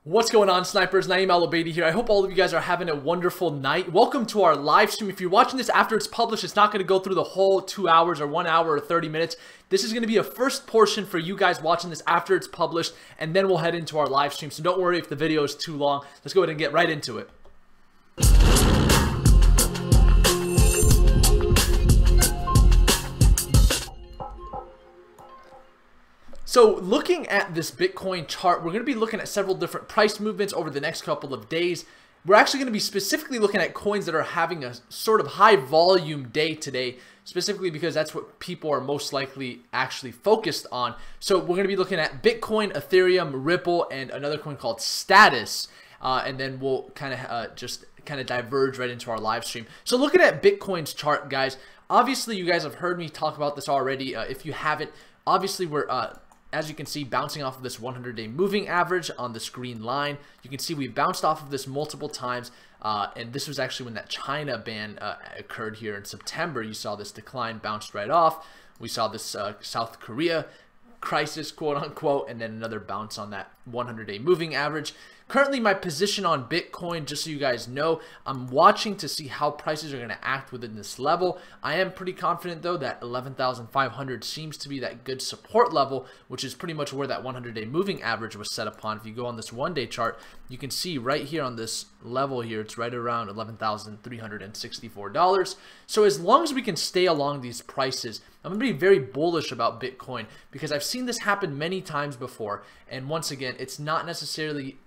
What's going on, snipers? Naeem Al-Obeidi here. I hope all of you guys are having a wonderful night. Welcome to our live stream. If you're watching this after it's published, it's not going to go through the whole 2 hours or 1 hour or 30 minutes. This is going to be a first portion for you guys watching this after it's published, and then we'll head into our live stream. So don't worry if the video is too long. Let's go ahead and get right into it. So looking at this Bitcoin chart, we're going to be looking at several different price movements over the next couple of days. We're actually going to be specifically looking at coins that are having a sort of high volume day today, specifically because that's what people are most likely actually focused on. So we're going to be looking at Bitcoin, Ethereum, Ripple, and another coin called Status. And then we'll kind of diverge right into our live stream. So looking at Bitcoin's chart, guys, obviously you guys have heard me talk about this already. If you haven't, obviously we're as you can see, bouncing off of this 100-day moving average on this green line. You can see we've bounced off of this multiple times, and this was actually when that China ban occurred here in September. You saw this decline bounced right off. We saw this South Korea crisis, quote unquote, and then another bounce on that 100-day moving average. Currently, my position on Bitcoin, just so you guys know, I'm watching to see how prices are going to act within this level. I am pretty confident, though, that 11,500 seems to be that good support level, which is pretty much where that 100-day moving average was set upon. If you go on this one-day chart, you can see right here on this level here, it's right around $11,364. So as long as we can stay along these prices, I'm going to be very bullish about Bitcoin because I've seen this happen many times before. And once again, it's not necessarily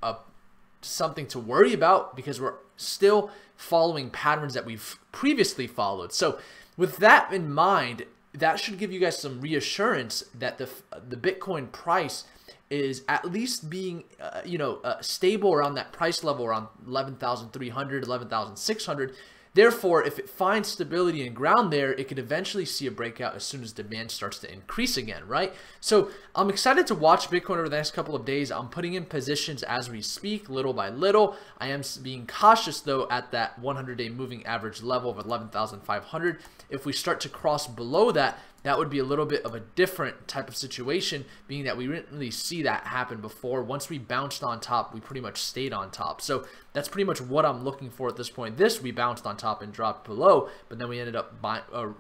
something to worry about because we're still following patterns that we've previously followed. So with that in mind, that should give you guys some reassurance that the Bitcoin price is at least being stable around that price level around 11,300, 11,600. Therefore, if it finds stability and ground there, it could eventually see a breakout as soon as demand starts to increase again, right? So I'm excited to watch Bitcoin over the next couple of days. I'm putting in positions as we speak, little by little. I am being cautious, though, at that 100-day moving average level of 11,500. If we start to cross below that, that would be a little bit of a different type of situation, being that we didn't really see that happen before. Once we bounced on top, we pretty much stayed on top. So that's pretty much what I'm looking for at this point. We bounced on top and dropped below, but then we ended up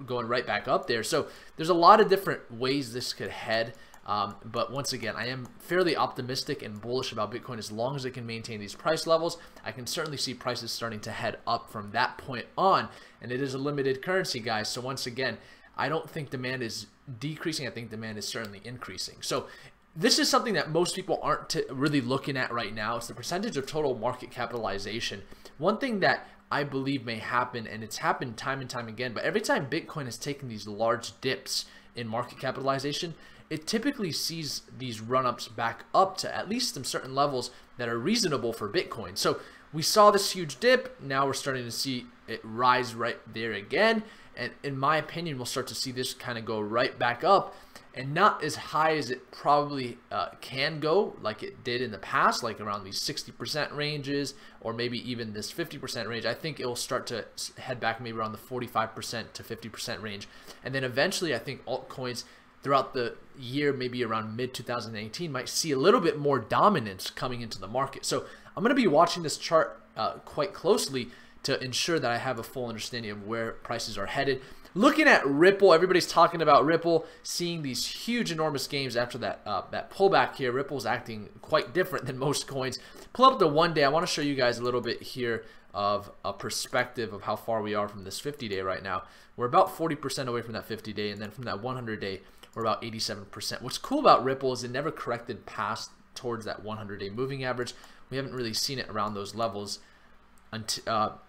going right back up there. So there's a lot of different ways this could head. But once again, I am fairly optimistic and bullish about Bitcoin as long as it can maintain these price levels. I can certainly see prices starting to head up from that point on, and it is a limited currency, guys. So once again, I don't think demand is decreasing. I think demand is certainly increasing. So this is something that most people aren't really looking at right now. It's the percentage of total market capitalization. One thing that I believe may happen, and it's happened time and time again, but every time Bitcoin has taken these large dips in market capitalization, it typically sees these run-ups back up to at least some certain levels that are reasonable for Bitcoin. So we saw this huge dip. Now we're starting to see it rise right there again. And in my opinion, we'll start to see this kind of go right back up, and not as high as it probably can go like it did in the past, like around these 60% ranges or maybe even this 50% range. I think it will start to head back maybe around the 45% to 50% range. And then eventually I think altcoins throughout the year, maybe around mid-2018, might see a little bit more dominance coming into the market. So I'm going to be watching this chart quite closely to ensure that I have a full understanding of where prices are headed. Looking at Ripple, everybody's talking about Ripple, seeing these huge, enormous gains after that pullback here. Ripple's acting quite different than most coins. Pull up the one day. I want to show you guys a little bit here of a perspective of how far we are from this 50-day right now. We're about 40% away from that 50-day, and then from that 100-day, we're about 87%. What's cool about Ripple is it never corrected past towards that 100-day moving average. We haven't really seen it around those levels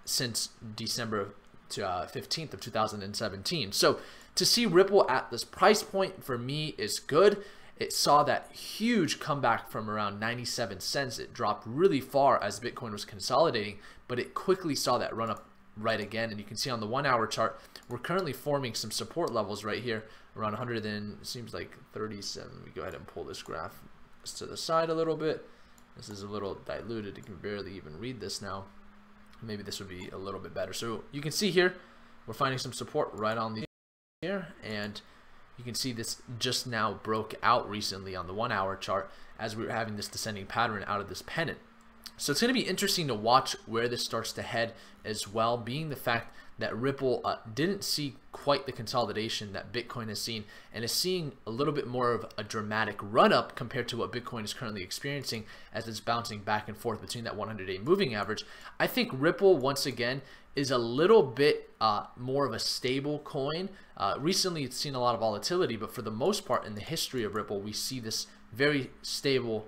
since December 15th of 2017. So to see Ripple at this price point for me is good. It saw that huge comeback from around 97 cents. It dropped really far as Bitcoin was consolidating, but it quickly saw that run up right again. And you can see on the 1 hour chart, we're currently forming some support levels right here around 100 and seems like 37. Let me go ahead and pull this graph to the side a little bit. This is a little diluted. You can barely even read this now. Maybe this would be a little bit better. So you can see here, we're finding some support right on the here, and you can see this just now broke out recently on the 1 hour chart as we were having this descending pattern out of this pennant. So it's going to be interesting to watch where this starts to head as well, being the fact that Ripple didn't see quite the consolidation that Bitcoin has seen, and is seeing a little bit more of a dramatic run up compared to what Bitcoin is currently experiencing as it's bouncing back and forth between that 100-day moving average. I think Ripple, once again, is a little bit more of a stable coin. Recently, it's seen a lot of volatility, but for the most part in the history of Ripple, we see this very stable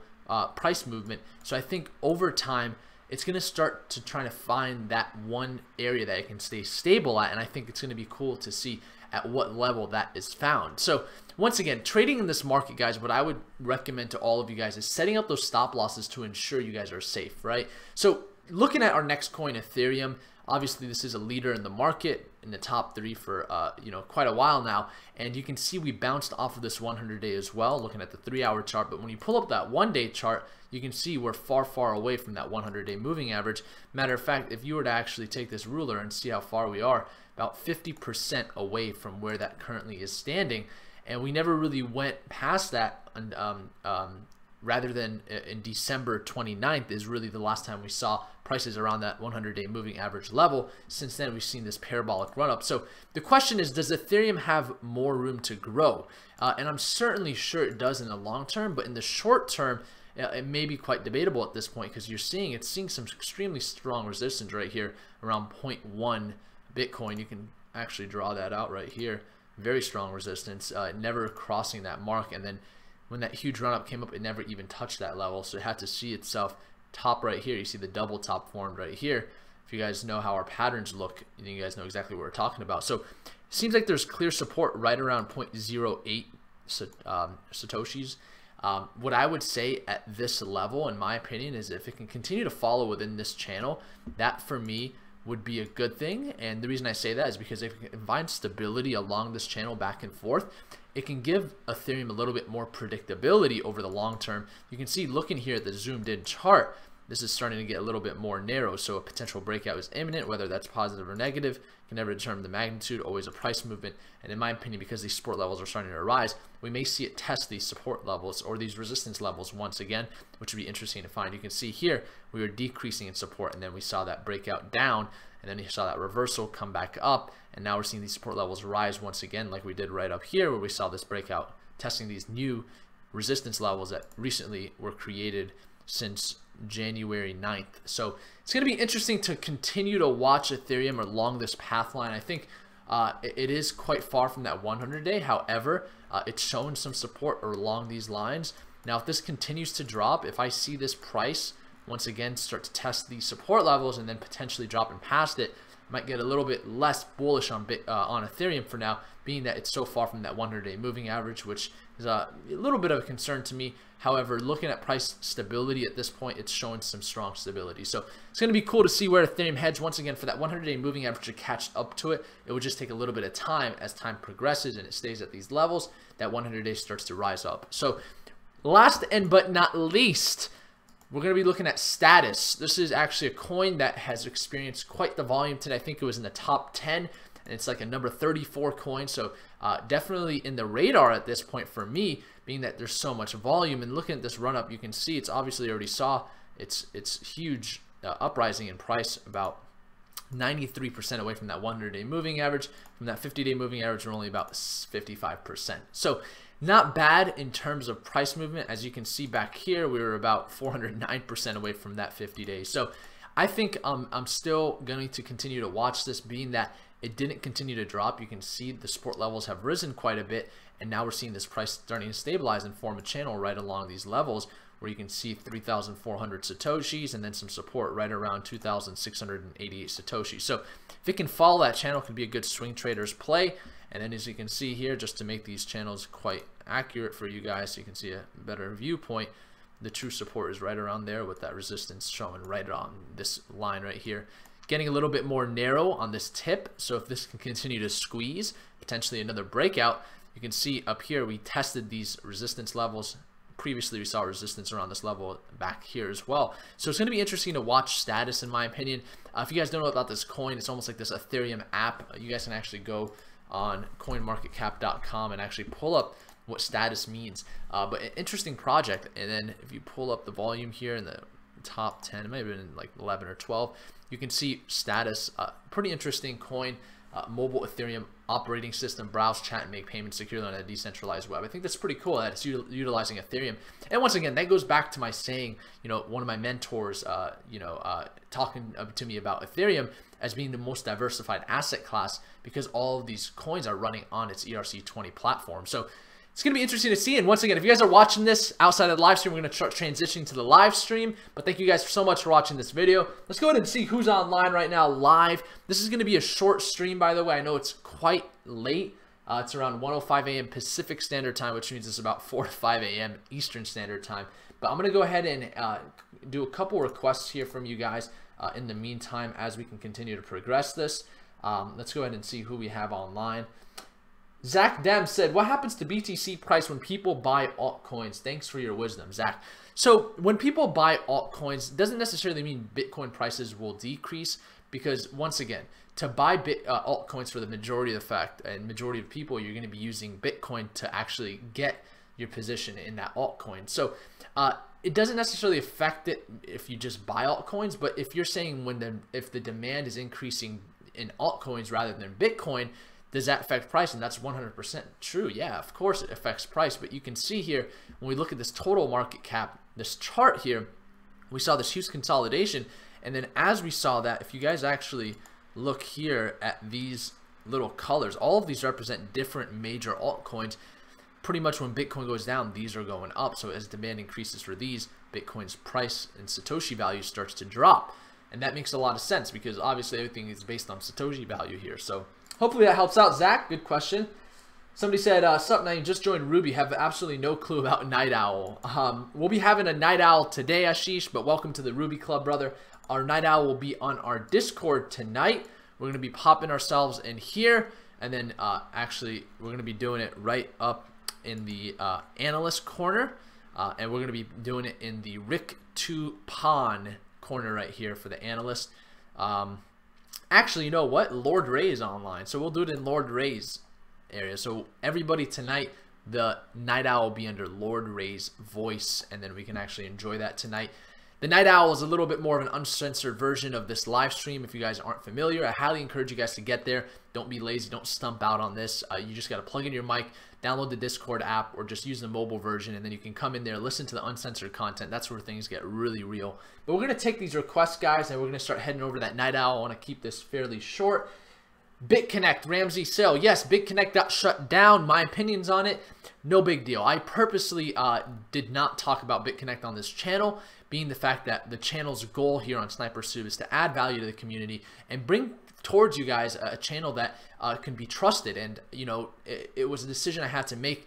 price movement. So I think over time, it's going to start to try to find that one area that it can stay stable at, and I think it's going to be cool to see at what level that is found. So once again, trading in this market, guys, what I would recommend to all of you guys is setting up those stop losses to ensure you guys are safe, right? So looking at our next coin, Ethereum, obviously this is a leader in the market, in the top 3 for quite a while now, and you can see we bounced off of this 100-day as well, looking at the 3-hour chart. But when you pull up that 1-day chart, you can see we're far away from that 100-day moving average. Matter of fact, if you were to actually take this ruler and see how far we are, about 50% away from where that currently is standing, and we never really went past that. And rather than in December 29th is really the last time we saw prices around that 100-day moving average level. Since then, we've seen this parabolic run up. So the question is, does Ethereum have more room to grow? And I'm certainly sure it does in the long term, but in the short term, it may be quite debatable at this point, because it's seeing some extremely strong resistance right here around 0.1 Bitcoin. You can actually draw that out right here. Very strong resistance, never crossing that mark, and then when that huge run up came up, it never even touched that level, so it had to see itself top right here. You see the double top formed right here. If you guys know how our patterns look, you guys know exactly what we're talking about. So it seems like there's clear support right around 0.08 Satoshis. What I would say at this level, in my opinion, is if it can continue to follow within this channel, that for me would be a good thing. And the reason I say that is because if it can find stability along this channel back and forth, it can give Ethereum a little bit more predictability over the long term. You can see, looking here at the zoomed in chart, this is starting to get a little bit more narrow, so a potential breakout is imminent. Whether that's positive or negative, can never determine the magnitude, always a price movement. And in my opinion, because these support levels are starting to rise, we may see it test these support levels or these resistance levels once again, which would be interesting to find. You can see here we were decreasing in support, and then we saw that breakout down, and then you saw that reversal come back up, and now we're seeing these support levels rise once again, like we did right up here, where we saw this breakout testing these new resistance levels that recently were created since January 9th. So it's going to be interesting to continue to watch Ethereum along this path line. I think it is quite far from that 100-day. However, it's showing some support along these lines. Now, if this continues to drop, if I see this price once again start to test these support levels and then potentially dropping past it, might get a little bit less bullish on Ethereum for now, being that it's so far from that 100-day moving average, which is a little bit of a concern to me. However, looking at price stability at this point, it's showing some strong stability. So it's going to be cool to see where Ethereum heads. Once again, for that 100-day moving average to catch up to it, it would just take a little bit of time. As time progresses and it stays at these levels, that 100-day starts to rise up. So last and but not least, we're going to be looking at Status. This is actually a coin that has experienced quite the volume today. I think it was in the top 10, and it's like a number 34 coin. So definitely in the radar at this point for me, being that there's so much volume. And looking at this run up, you can see it's obviously already saw it's huge uprising in price, about 93% away from that 100-day moving average. From that 50-day moving average, we're only about 55%. So not bad in terms of price movement. As you can see back here, we were about 409% away from that 50 days. So I think I'm still going to continue to watch this, being that it didn't continue to drop. You can see the support levels have risen quite a bit, and now we're seeing this price starting to stabilize and form a channel right along these levels, where you can see 3,400 Satoshis and then some support right around 2,688 Satoshis. So if it can follow that channel, it could be a good swing trader's play. And then as you can see here, just to make these channels quite accurate for you guys, so you can see a better viewpoint, the true support is right around there, with that resistance showing right on this line right here. Getting a little bit more narrow on this tip, so if this can continue to squeeze, potentially another breakout, you can see up here we tested these resistance levels. Previously we saw resistance around this level back here as well. So it's going to be interesting to watch Status, in my opinion. If you guys don't know about this coin, it's almost like this Ethereum app. You guys can actually go on coinmarketcap.com and actually pull up what Status means. But an interesting project. And then if you pull up the volume here and the top 10. It might have been like 11 or 12. You can see status, pretty interesting coin, mobile Ethereum operating system, browse, chat, and make payments securely on a decentralized web. I think that's pretty cool that it's utilizing Ethereum. And once again, that goes back to my saying, you know, one of my mentors, talking to me about Ethereum as being the most diversified asset class because all of these coins are running on its ERC20 platform. So it's going to be interesting to see. And once again, if you guys are watching this outside of the live stream, we're going to start transitioning to the live stream. But thank you guys so much for watching this video. Let's go ahead and see who's online right now live. This is going to be a short stream, by the way. I know it's quite late. It's around 1:05 a.m. Pacific Standard Time, which means it's about 4 to 5 a.m. Eastern Standard Time. But I'm going to go ahead and do a couple requests here from you guys in the meantime as we can continue to progress this. Let's go ahead and see who we have online. Zach Dem said, what happens to BTC price when people buy altcoins? Thanks for your wisdom, Zach. So when people buy altcoins, it doesn't necessarily mean Bitcoin prices will decrease because, once again, to buy altcoins for the majority of the fact and majority of people, you're going to be using Bitcoin to actually get your position in that altcoin. So it doesn't necessarily affect it if you just buy altcoins, but if you're saying if the demand is increasing in altcoins rather than Bitcoin, does that affect price? And that's 100% true. Yeah, of course it affects price. But you can see here, when we look at this total market cap, this chart here, we saw this huge consolidation. And then as we saw that, if you guys actually look here at these little colors, all of these represent different major altcoins. Pretty much when Bitcoin goes down, these are going up. So as demand increases for these, Bitcoin's price and Satoshi value starts to drop. And that makes a lot of sense because obviously everything is based on Satoshi value here. So hopefully that helps out, Zach. Good question. Somebody said, sup, now you just joined Ruby. Have absolutely no clue about Night Owl. We'll be having a Night Owl today, Ashish, but welcome to the Ruby Club, brother. Our Night Owl will be on our Discord tonight. We're going to be popping ourselves in here. And then actually, we're going to be doing it right up in the analyst corner. And we're going to be doing it in the Rick to Pawn corner right here for the analyst. Actually, you know what? Lord Ray is online, so we'll do it in Lord Ray's area. So everybody tonight, the Night Owl will be under Lord Ray's voice, and then we can actually enjoy that tonight. The Night Owl is a little bit more of an uncensored version of this live stream. If you guys aren't familiar, I highly encourage you guys to get there. Don't be lazy. Don't stump out on this. You just got to plug in your mic, download the Discord app, or just use the mobile version, and then you can come in there, listen to the uncensored content. That's where things get really real. But we're going to take these requests, guys, and we're going to start heading over to that Night Owl. I want to keep this fairly short. BitConnect, Ramsey Sale. Yes, BitConnect got shut down. My opinions on it, no big deal. I purposely did not talk about BitConnect on this channel, being the fact that the channel's goal here on Sniper Soup is to add value to the community and bring towards you guys a channel that can be trusted. And, you know, it was a decision I had to make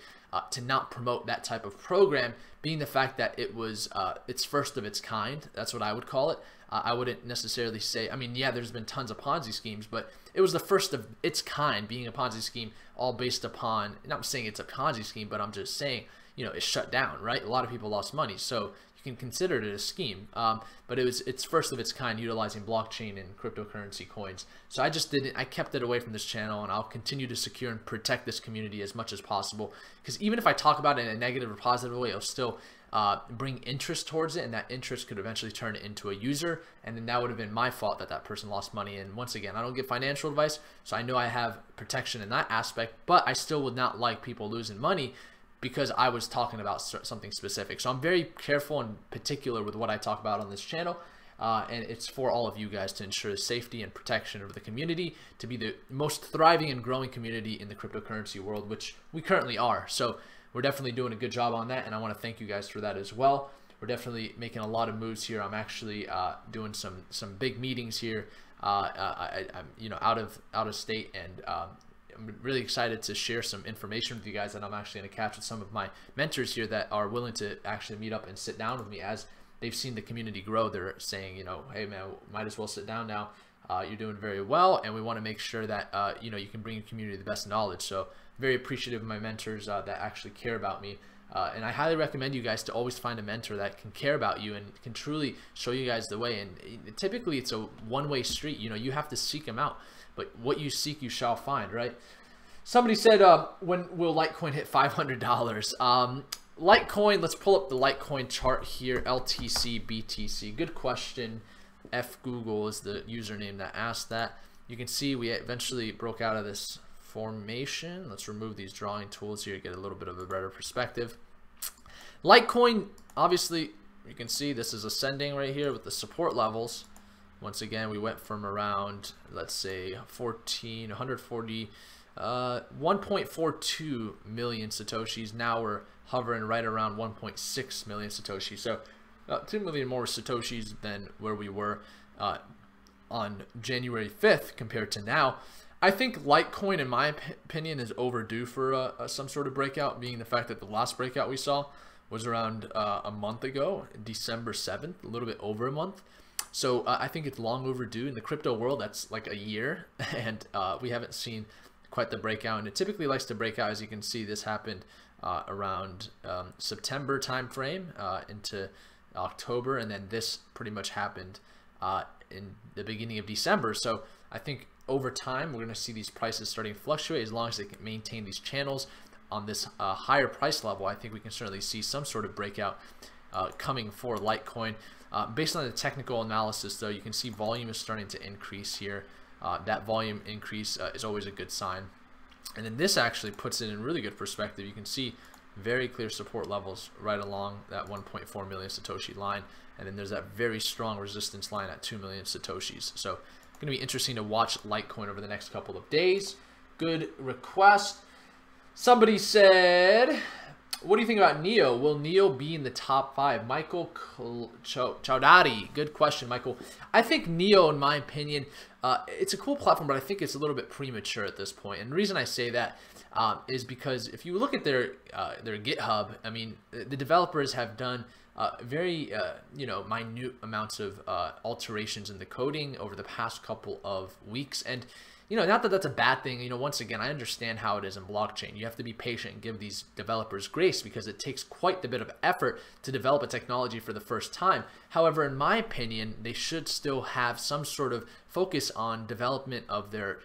to not promote that type of program, being the fact that it was it's first of its kind. That's what I would call it. I wouldn't necessarily say, I mean, yeah, there's been tons of Ponzi schemes, but it was the first of its kind, being a Ponzi scheme, all based upon, not saying it's a Ponzi scheme, but I'm just saying, you know, it's shut down, right? A lot of people lost money, so you can consider it a scheme. But it's first of its kind, utilizing blockchain and cryptocurrency coins. So I kept it away from this channel, and I'll continue to secure and protect this community as much as possible. Because even if I talk about it in a negative or positive way, it'll still bring interest towards it, and that interest could eventually turn it into a user, and then that would have been my fault that that person lost money. And once again, I don't give financial advice, so I know I have protection in that aspect, but I still would not like people losing money because I was talking about something specific. So I'm very careful and particular with what I talk about on this channel, and it's for all of you guys to ensure the safety and protection of the community, to be the most thriving and growing community in the cryptocurrency world, which we currently are. So we're definitely doing a good job on that, and I want to thank you guys for that as well. We're definitely making a lot of moves here. I'm actually doing some big meetings here. I'm out of state, and I'm really excited to share some information with you guys that I'm actually going to catch with some of my mentors here that are willing to actually meet up and sit down with me as they've seen the community grow. They're saying, you know, hey man, might as well sit down now. You're doing very well, and we want to make sure that you know, you can bring your community the best knowledge. So very appreciative of my mentors that actually care about me, and I highly recommend you guys to always find a mentor that can care about you and can truly show you guys the way. And typically it's a one-way street. You know, you have to seek them out, but what you seek you shall find, right? Somebody said, when will Litecoin hit $500? Litecoin, let's pull up the Litecoin chart here. LTC, BTC. Good question. F Google is the username that asked that. You can see we eventually broke out of this formation. Let's remove these drawing tools here to get a little bit of a better perspective. Litecoin, obviously, you can see this is ascending right here with the support levels. Once again, we went from around, let's say, 1,440, 1.42 million Satoshis. Now we're hovering right around 1.6 million Satoshis. So 2 million more Satoshis than where we were on January 5th compared to now. I think Litecoin, in my opinion, is overdue for some sort of breakout, being the fact that the last breakout we saw was around a month ago, December 7th, a little bit over a month. So I think it's long overdue. In the crypto world, that's like a year, and we haven't seen quite the breakout. And it typically likes to break out. As you can see, this happened around September timeframe into October, and then this pretty much happened in the beginning of December. So I think over time, we're going to see these prices starting to fluctuate. As long as they can maintain these channels on this higher price level, I think we can certainly see some sort of breakout coming for Litecoin. Based on the technical analysis, though, you can see volume is starting to increase here. That volume increase is always a good sign. And then this actually puts it in really good perspective. You can see very clear support levels right along that 1.4 million Satoshi line. And then there's that very strong resistance line at 2 million Satoshis. So it's going to be interesting to watch Litecoin over the next couple of days. Good request. Somebody said, what do you think about NEO? Will NEO be in the top 5? Michael Chaudhary. Good question, Michael. I think NEO, in my opinion, it's a cool platform, but I think it's a little bit premature at this point. And the reason I say that is because if you look at their GitHub, I mean, the developers have done very minute amounts of alterations in the coding over the past couple of weeks. And not that that's a bad thing. Once again, I understand how it is in blockchain. You have to be patient and give these developers grace because it takes quite a bit of effort to develop a technology for the first time. However, in my opinion, they should still have some sort of focus on development of their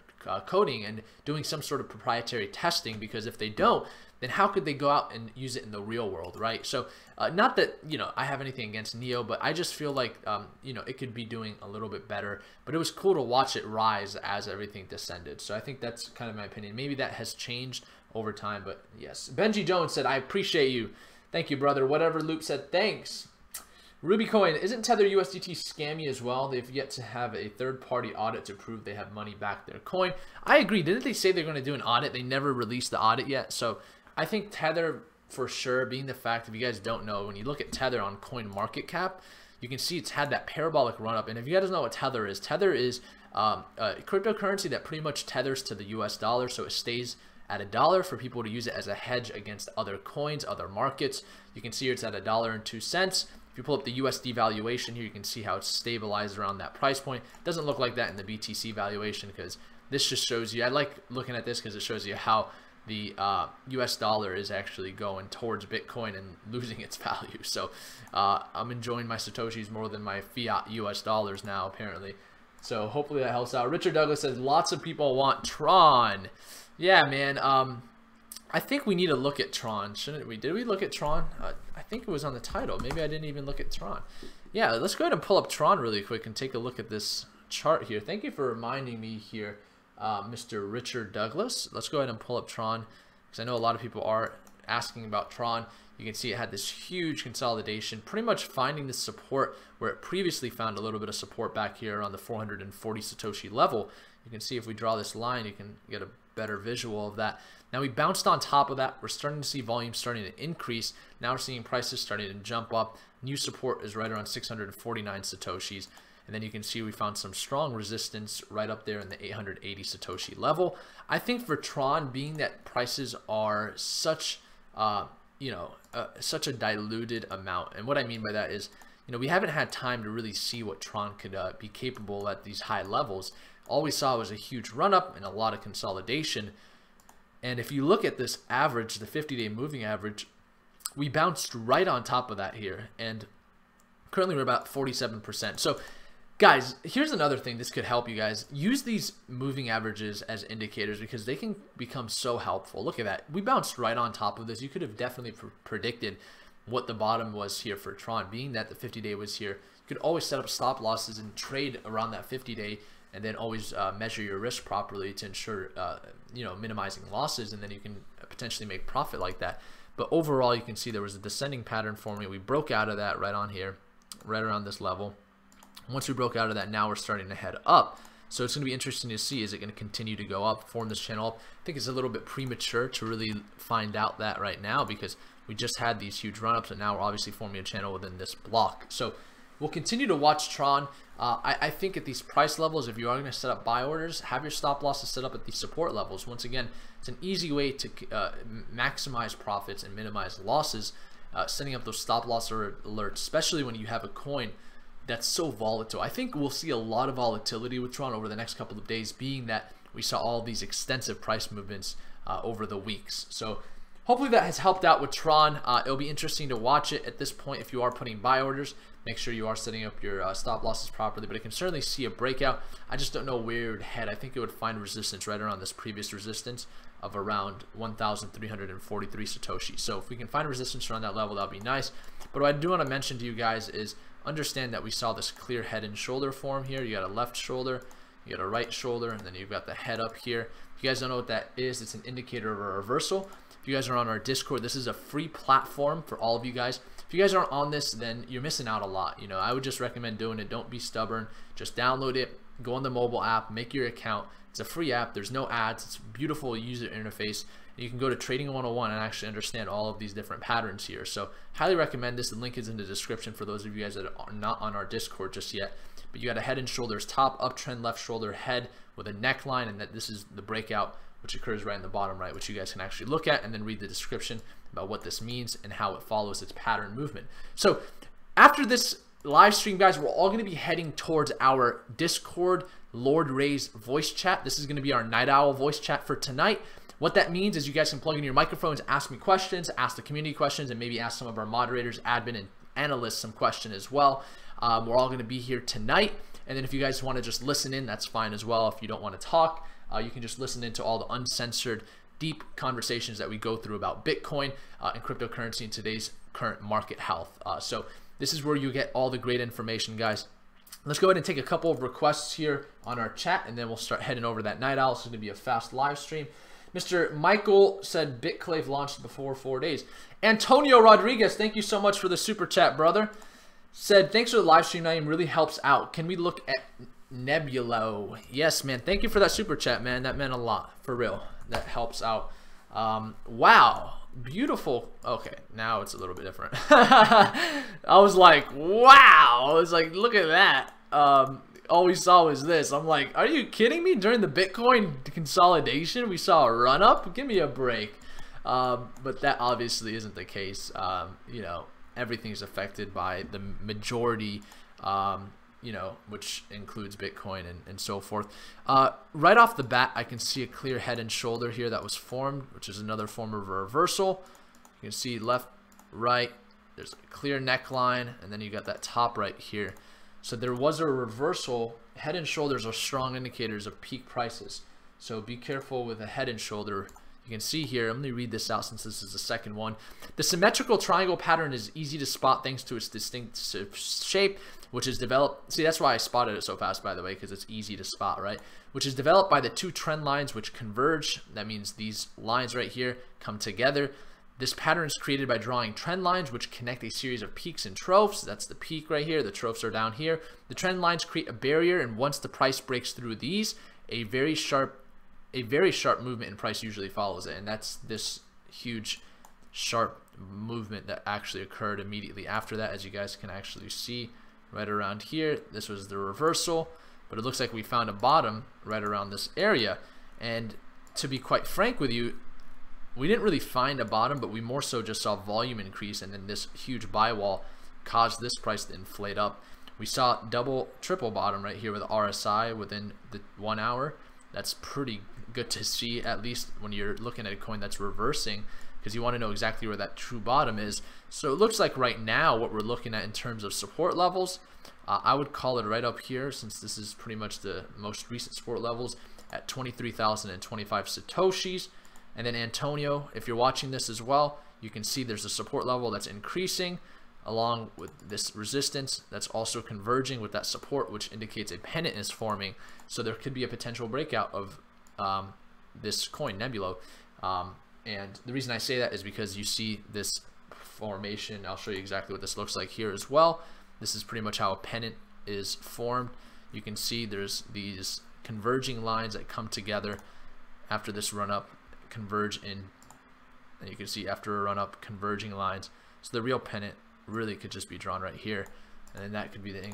coding and doing some sort of proprietary testing, because if they don't, then how could they go out and use it in the real world, right? So not that, I have anything against NEO, but I just feel like, it could be doing a little bit better. But it was cool to watch it rise as everything descended. So I think that's kind of my opinion. Maybe that has changed over time, but yes. Benji Jones said, I appreciate you. Thank you, brother. Whatever Luke said, thanks. Rubycoin, isn't Tether USDT scammy as well? They've yet to have a third-party audit to prove they have money back their coin. I agree. Didn't they say they're going to do an audit? They never released the audit yet. So I think Tether, for sure, being the fact, if you guys don't know, when you look at Tether on CoinMarketCap, you can see it's had that parabolic run-up. And if you guys know what Tether is a cryptocurrency that pretty much tethers to the US dollar, so it stays at $1 for people to use it as a hedge against other coins, other markets. You can see here it's at $1.02. If you pull up the USD valuation here, you can see how it's stabilized around that price point. It doesn't look like that in the BTC valuation, because this just shows you, I like looking at this because it shows you how the US dollar is actually going towards Bitcoin and losing its value. So I'm enjoying my Satoshis more than my fiat US dollars now, apparently. So hopefully that helps out. Richard Douglas says, lots of people want Tron. Yeah, man. I think we need to look at Tron, shouldn't we? Did we look at Tron? I think it was on the title. Maybe I didn't even look at Tron. Yeah, let's go ahead and pull up Tron really quick and take a look at this chart here. Thank you for reminding me here, Mr. Richard Douglas. Let's go ahead and pull up Tron, because I know a lot of people are asking about Tron. You can see it had this huge consolidation, pretty much finding this support where it previously found a little bit of support back here on the 440 Satoshi level. You can see if we draw this line, you can get a better visual of that. Now we bounced on top of that. We're starting to see volume starting to increase. Now we're seeing prices starting to jump up. New support is right around 649 Satoshis. And then you can see we found some strong resistance right up there in the 880 Satoshi level. I think for Tron, being that prices are such, such a diluted amount. And what I mean by that is, we haven't had time to really see what Tron could be capable at these high levels. All we saw was a huge run up and a lot of consolidation. And if you look at this average, the 50-day moving average, we bounced right on top of that here. And currently we're about 47%. So Guys, here's another thing this could help you guys. Use these moving averages as indicators because they can become so helpful. Look at that. We bounced right on top of this. You could have definitely predicted what the bottom was here for Tron. Being that the 50-day was here, you could always set up stop losses and trade around that 50-day, and then always measure your risk properly to ensure you know, minimizing losses, and then you can potentially make profit like that. But overall, you can see there was a descending pattern forming. We broke out of that right on here, right around this level. Once we broke out of that, now we're starting to head up. So it's going to be interesting to see, is it going to continue to go up, form this channel up? I think it's a little bit premature to really find out that right now, because we just had these huge run-ups, and now we're obviously forming a channel within this block. So we'll continue to watch Tron. I think at these price levels, if you are going to set up buy orders, have your stop losses set up at these support levels. Once again, it's an easy way to maximize profits and minimize losses, setting up those stop loss alerts, especially when you have a coin that's so volatile. I think we'll see a lot of volatility with Tron over the next couple of days, being that we saw all these extensive price movements over the weeks. So hopefully that has helped out with Tron. It'll be interesting to watch it at this point. If you are putting buy orders, make sure you are setting up your stop losses properly, but it can certainly see a breakout. I just don't know where it would head. I think it would find resistance right around this previous resistance of around 1,343 Satoshi. So if we can find resistance around that level, that would be nice. But what I do want to mention to you guys is understand that we saw this clear head and shoulder form here. You got a left shoulder, you got a right shoulder, and then you've got the head up here. If you guys don't know what that is, it's an indicator of a reversal. If you guys are on our Discord, this is a free platform for all of you guys. If you guys aren't on this, then you're missing out a lot. You know, I would just recommend doing it. Don't be stubborn. Just download it, go on the mobile app, make your account. It's a free app. There's no ads. It's a beautiful user interface. You can go to Trading 101 and actually understand all of these different patterns here. So highly recommend this. The link is in the description for those of you guys that are not on our Discord just yet. But you got a head and shoulders top, uptrend left shoulder, head with a neckline, and that this is the breakout, which occurs right in the bottom right, which you guys can actually look at and then read the description about what this means and how it follows its pattern movement. So after this live stream, guys, we're all going to be heading towards our Discord Lord Ray's voice chat. This is going to be our Night Owl voice chat for tonight. What that means is you guys can plug in your microphones, ask me questions, ask the community questions, and maybe ask some of our moderators, admin, and analysts some question as well. We're all going to be here tonight. And then if you guys want to just listen in, that's fine as well. If you don't want to talk, you can just listen into all the uncensored, deep conversations that we go through about Bitcoin and cryptocurrency in today's current market health. So this is where you get all the great information, guys. Let's go ahead and take a couple of requests here on our chat, and then we'll start heading over to that Night Owl. This is going to be a fast live stream. Mr. Michael said BitConnect launched before 4 days. Antonio Rodriguez, thank you so much for the super chat, brother. Said, thanks for the live stream, Naeem. Really helps out. Can we look at Nebula? Yes, man. Thank you for that super chat, man. That meant a lot, for real. That helps out. Wow. Beautiful. Okay, now it's a little bit different. I was like, wow. I was like, look at that. All we saw was this. I'm like, are you kidding me? During the Bitcoin consolidation, we saw a run up? Give me a break. But that obviously isn't the case. You know, everything's affected by the majority, you know, which includes Bitcoin and so forth. Right off the bat, I can see a clear head and shoulder here that was formed, which is another form of a reversal. You can see left, right, there's a clear neckline, and then you got that top right here. So there was a reversal. Head and shoulders are strong indicators of peak prices. So be careful with a head and shoulder. You can see here, I'm going to read this out since this is the second one. The symmetrical triangle pattern is easy to spot thanks to its distinctive shape, which is developed. See, that's why I spotted it so fast, by the way, because it's easy to spot, right? Which is developed by the two trend lines which converge. That means these lines right here come together. This pattern is created by drawing trend lines which connect a series of peaks and troughs. That's the peak right here. The troughs are down here. The trend lines create a barrier, and once the price breaks through these, a very sharp movement in price usually follows it. And that's this huge sharp movement that actually occurred immediately after that, as you guys can actually see right around here. This was the reversal, but it looks like we found a bottom right around this area. And to be quite frank with you, we didn't really find a bottom, but we more so just saw volume increase, and then this huge buy wall caused this price to inflate up. We saw double, triple bottom right here with RSI within the 1 hour. That's pretty good to see, at least when you're looking at a coin that's reversing. because you want to know exactly where that true bottom is. So it looks like right now what we're looking at in terms of support levels, I would call it right up here, since this is pretty much the most recent support levels, at 23,025 Satoshis. And then Antonio, if you're watching this as well, you can see there's a support level that's increasing along with this resistance that's also converging with that support, which indicates a pennant is forming. So there could be a potential breakout of this coin Nebula. And the reason I say that is because you see this formation. I'll show you exactly what this looks like here as well. This is pretty much how a pennant is formed. You can see there's these converging lines that come together after this run up, converge in, and you can see after a run up, converging lines. So the real pennant really could just be drawn right here, and that could be the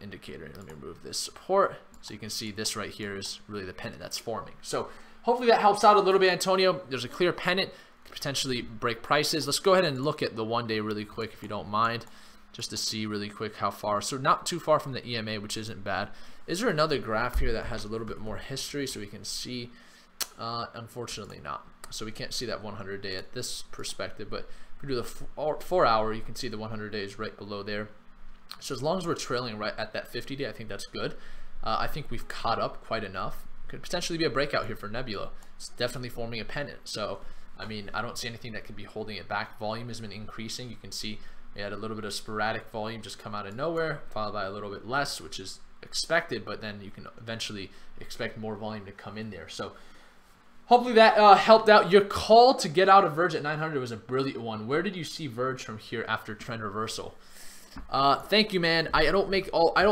indicator. Let me remove this support so you can see this right here is really the pennant that's forming. So hopefully that helps out a little bit, Antonio. There's a clear pennant, could potentially break prices. Let's go ahead and look at the 1 day really quick, if you don't mind, just to see really quick how far. So not too far from the EMA, which isn't bad. Is there another graph here that has a little bit more history so we can see? Unfortunately not. So we can't see that 100 day at this perspective, but if we do the 4 hour, you can see the 100 days right below there. So as long as we're trailing right at that 50 day, I think that's good. I think we've caught up quite enough. Could potentially be a breakout here for Nebula. It's definitely forming a pennant. So I mean, I don't see anything that could be holding it back. Volume has been increasing. You can see we had a little bit of sporadic volume just come out of nowhere, followed by a little bit less, which is expected, but then you can eventually expect more volume to come in there. So hopefully that helped out. Your call to get out of Verge at 900 was a brilliant one. Where did you see Verge from here after trend reversal? Thank you, man. I don't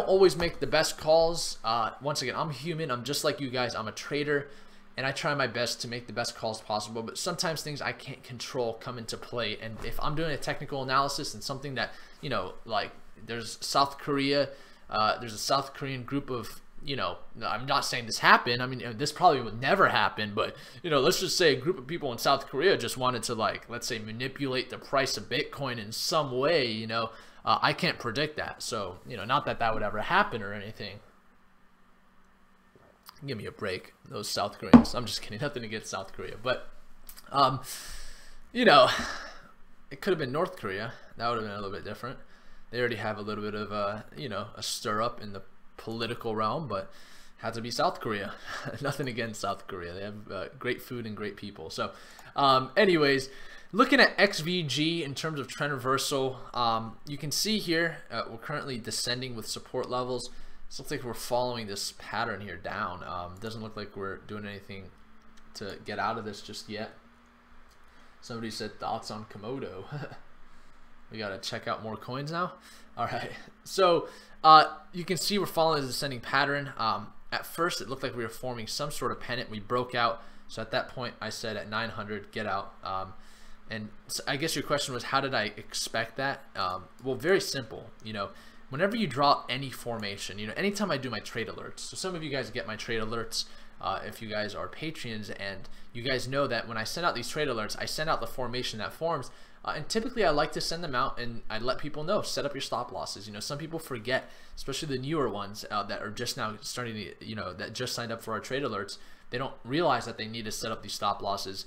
always make the best calls. Once again, I'm human. I'm just like you guys. I'm a trader, and I try my best to make the best calls possible. But sometimes things I can't control come into play. And if I'm doing a technical analysis and something that, you know, like there's South Korea, there's a South Korean group of, you know, I'm not saying this happened. I mean, this probably would never happen, but, you know, let's just say a group of people in South Korea just wanted to, like, let's say manipulate the price of Bitcoin in some way, you know. I can't predict that. So, you know, not that that would ever happen or anything. Give me a break, those South Koreans. I'm just kidding. Nothing against South Korea. But, you know, it could have been North Korea. That would have been a little bit different. They already have a little bit of, you know, a stir up in the political realm, but had to be South Korea. Nothing against South Korea. They have great food and great people. So, anyways, looking at XVG in terms of trend reversal, you can see here we're currently descending with support levels. It looks like we're following this pattern here down. Doesn't look like we're doing anything to get out of this just yet. Somebody said thoughts on Komodo. We gotta check out more coins now. All right, so you can see we're following the descending pattern. At first it looked like we were forming some sort of pennant. We broke out, so at that point I said at 900 get out. And so I guess your question was, how did I expect that? Well, very simple. You know, whenever you draw any formation, you know, anytime I do my trade alerts, so some of you guys get my trade alerts if you guys are Patreons, and you guys know that when I send out these trade alerts, I send out the formation that forms, and typically I like to send them out and I let people know, set up your stop losses. You know, some people forget, especially the newer ones that are just now starting to, you know, that just signed up for our trade alerts. They don't realize that they need to set up these stop losses.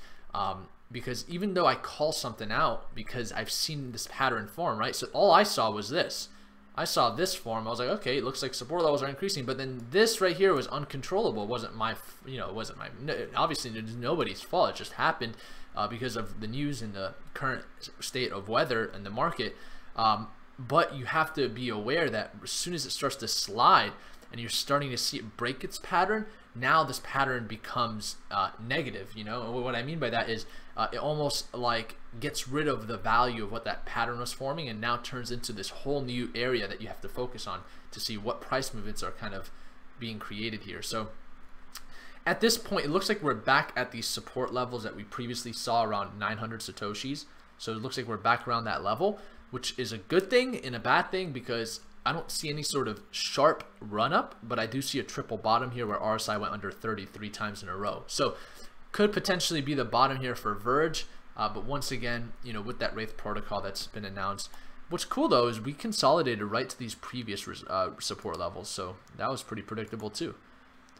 Because even though I call something out, because I've seen this pattern form, right? So all I saw was this. I saw this form. I was like, okay, it looks like support levels are increasing, but then this right here was uncontrollable. It wasn't my, you know, it wasn't my, obviously it's nobody's fault. It just happened because of the news and the current state of weather and the market. But you have to be aware that as soon as it starts to slide and you're starting to see it break its pattern, now this pattern becomes negative. You know, and what I mean by that is it almost like gets rid of the value of what that pattern was forming, and now turns into this whole new area that you have to focus on to see what price movements are kind of being created here. So at this point, it looks like we're back at these support levels that we previously saw around 900 Satoshis. So it looks like we're back around that level, which is a good thing and a bad thing, because I don't see any sort of sharp run up, but I do see a triple bottom here where RSI went under 33 times in a row. So could potentially be the bottom here for Verge. But once again, you know, with that Wraith protocol that's been announced, what's cool though is we consolidated right to these previous support levels. So that was pretty predictable too.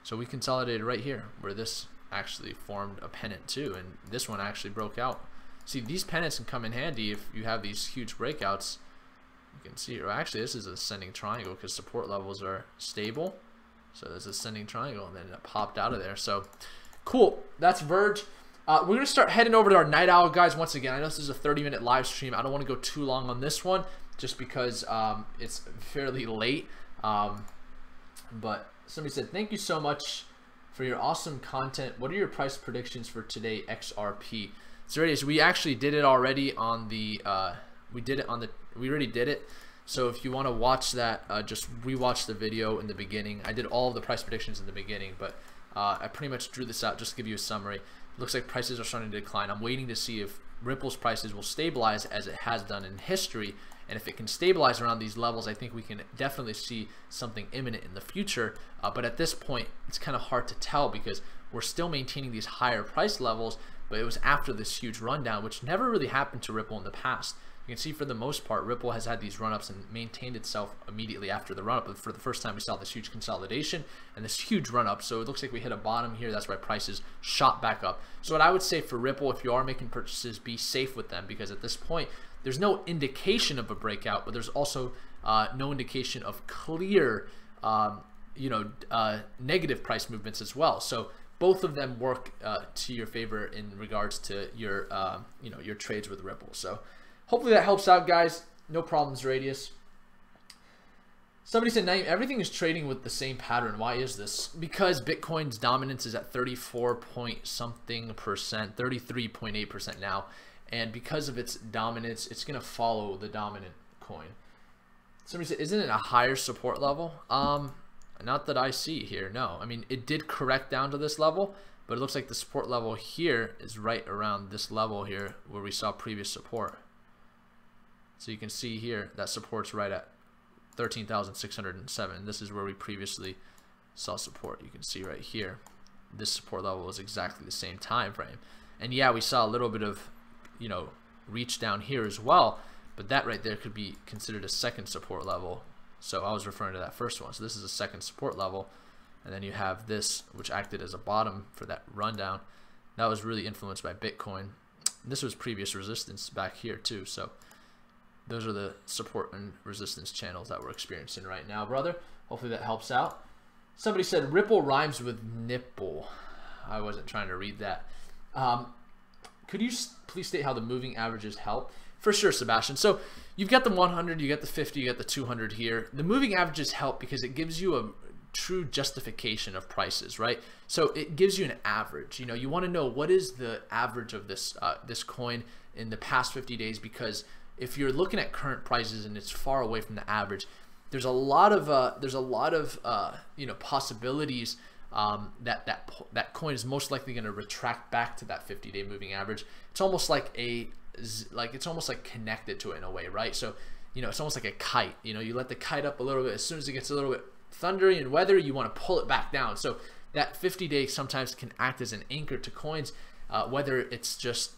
So we consolidated right here where this actually formed a pennant too, and this one actually broke out. See, these pennants can come in handy if you have these huge breakouts. You can see, or actually this is an ascending triangle because support levels are stable. So there's an ascending triangle and then it popped out of there. So cool, that's Verge. We're going to start heading over to our night owl, guys. Once again, I know this is a 30-minute live stream. I don't want to go too long on this one just because it's fairly late. But somebody said, thank you so much for your awesome content. What are your price predictions for today, XRP? So it is. We actually did it already on the we already did it. So if you want to watch that, just rewatch the video in the beginning. I did all of the price predictions in the beginning, but I pretty much drew this out just to give you a summary. Looks like prices are starting to decline. I'm waiting to see if Ripple's prices will stabilize as it has done in history. And if it can stabilize around these levels, I think we can definitely see something imminent in the future. But at this point, it's kind of hard to tell because we're still maintaining these higher price levels, but it was after this huge rundown, which never really happened to Ripple in the past. You can see for the most part, Ripple has had these run-ups and maintained itself immediately after the run-up. But for the first time, we saw this huge consolidation and this huge run-up. So it looks like we hit a bottom here. That's why prices shot back up. So what I would say for Ripple, if you are making purchases, be safe with them because at this point, there's no indication of a breakout, but there's also no indication of clear, negative price movements as well. So both of them work to your favor in regards to your, your trades with Ripple. So hopefully that helps out, guys. No problems, Radius. Somebody said, Naeem, everything is trading with the same pattern. Why is this? Because Bitcoin's dominance is at 34 point something percent, 33.8% now. And because of its dominance, it's going to follow the dominant coin. Somebody said, isn't it a higher support level? Not that I see here, no. I mean, it did correct down to this level, but it looks like the support level here is right around this level here where we saw previous support. So you can see here that support's right at 13,607. This is where we previously saw support. You can see right here, this support level was exactly the same time frame. And yeah, we saw a little bit of reach down here as well, but that right there could be considered a second support level. So I was referring to that first one. So this is a second support level, and then you have this, which acted as a bottom for that rundown. That was really influenced by Bitcoin. This was previous resistance back here too. So those are the support and resistance channels that we're experiencing right now, brother. Hopefully that helps out. Somebody said Ripple rhymes with nipple. I wasn't trying to read that. Could you please state how the moving averages help? For sure, Sebastian. So you've got the 100, you got the 50, you got the 200 here. The moving averages help because it gives you a true justification of prices, right? So it gives you an average. You want to know what is the average of this this coin in the past 50 days, because if you're looking at current prices and it's far away from the average, there's a lot of possibilities that coin is most likely going to retract back to that 50-day moving average. It's almost like it's almost like connected to it in a way, right? So it's almost like a kite. You let the kite up a little bit. As soon as it gets a little bit thundery and weathery, you want to pull it back down. So that 50-day sometimes can act as an anchor to coins, whether it's just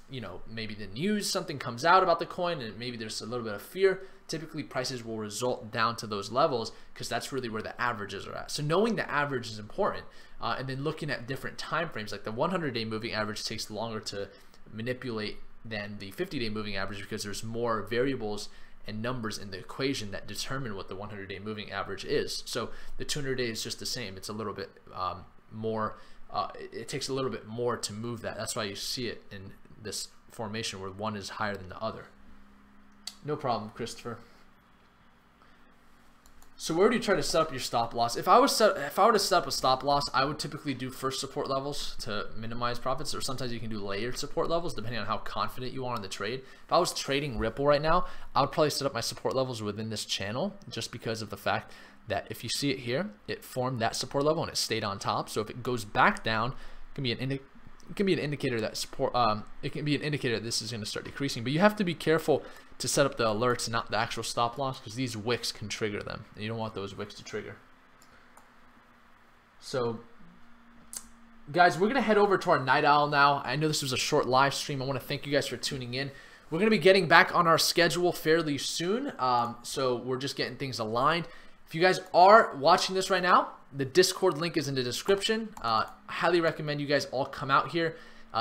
maybe the news, something comes out about the coin and maybe there's a little bit of fear. Typically prices will result down to those levels because that's really where the averages are at. So knowing the average is important, and then looking at different time frames, like the 100-day moving average takes longer to manipulate than the 50-day moving average because there's more variables and numbers in the equation that determine what the 100-day moving average is. So the 200-day is just the same. It's a little bit more. It takes a little bit more to move that. That's why you see it in this formation where one is higher than the other. No problem, Christopher. So where do you try to set up your stop loss? If I were to set up a stop loss, I would typically do first support levels to minimize profits, or sometimes you can do layered support levels depending on how confident you are in the trade. If I was trading Ripple right now, I would probably set up my support levels within this channel just because of the fact that if you see it here, it formed that support level and it stayed on top. So if it goes back down, it can be an indicator that support. It can be an indicator that this is going to start decreasing. But you have to be careful to set up the alerts, not the actual stop loss, because these wicks can trigger them, and you don't want those wicks to trigger. So, guys, we're gonna head over to our night owl now. I know this was a short live stream. I want to thank you guys for tuning in. We're gonna be getting back on our schedule fairly soon. So we're just getting things aligned. If you guys are watching this right now, the Discord link is in the description. I highly recommend you guys all come out here.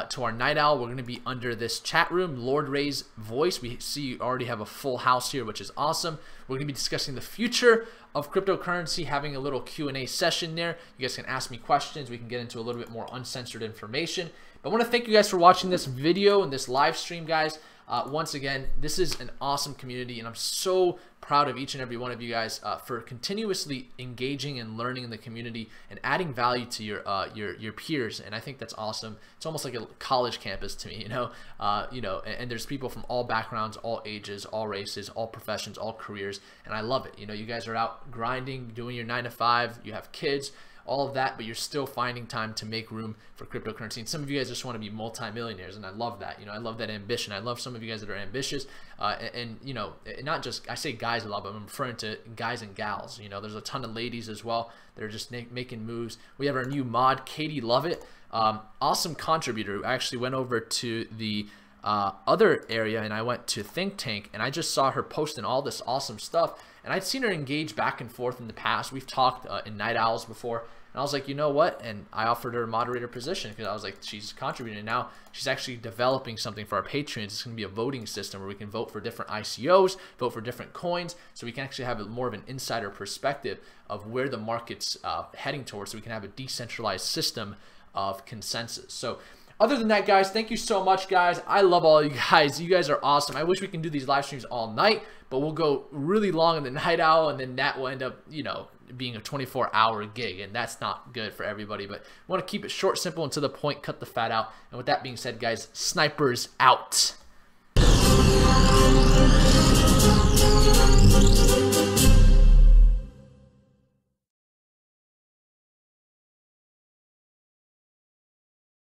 to our night owl. We're going to be under this chat room, Lord Ray's voice. We see you already have a full house here, which is awesome. We're going to be discussing the future of cryptocurrency, having a little Q&A session there. You guys can ask me questions. We can get into a little bit more uncensored information. But I want to thank you guys for watching this video and this live stream, guys. Once again, this is an awesome community, and I'm so proud of each and every one of you guys for continuously engaging and learning in the community and adding value to your peers. And I think that's awesome. It's almost like a college campus to me, you know. And there's people from all backgrounds, all ages, all races, all professions, all careers, and I love it. You know, you guys are out grinding, doing your 9 to 5. You have kids, all of that, but you're still finding time to make room for cryptocurrency. And some of you guys just want to be multimillionaires, and I love that. You know, I love that ambition. I love some of you guys that are ambitious, and you know, not just, I say guys a lot, but I'm referring to guys and gals. You know, there's a ton of ladies as well that are just making moves. We have our new mod, Katie Lovett, awesome contributor. I actually went over to the other area, and I went to Think Tank, and I just saw her posting all this awesome stuff, and I'd seen her engage back and forth in the past. We've talked in Night Owls before, and I was like, you know what? And I offered her a moderator position because I was like, she's contributing. And now she's actually developing something for our patrons. It's going to be a voting system where we can vote for different ICOs, vote for different coins, so we can actually have more of an insider perspective of where the market's heading towards, so we can have a decentralized system of consensus. So other than that, guys, thank you so much, guys. I love all you guys. You guys are awesome. I wish we can do these live streams all night, but we'll go really long in the night owl, and then that will end up, you know, being a 24-hour gig, and that's not good for everybody. But we want to keep it short, simple, and to the point, cut the fat out. And with that being said, guys, snipers out.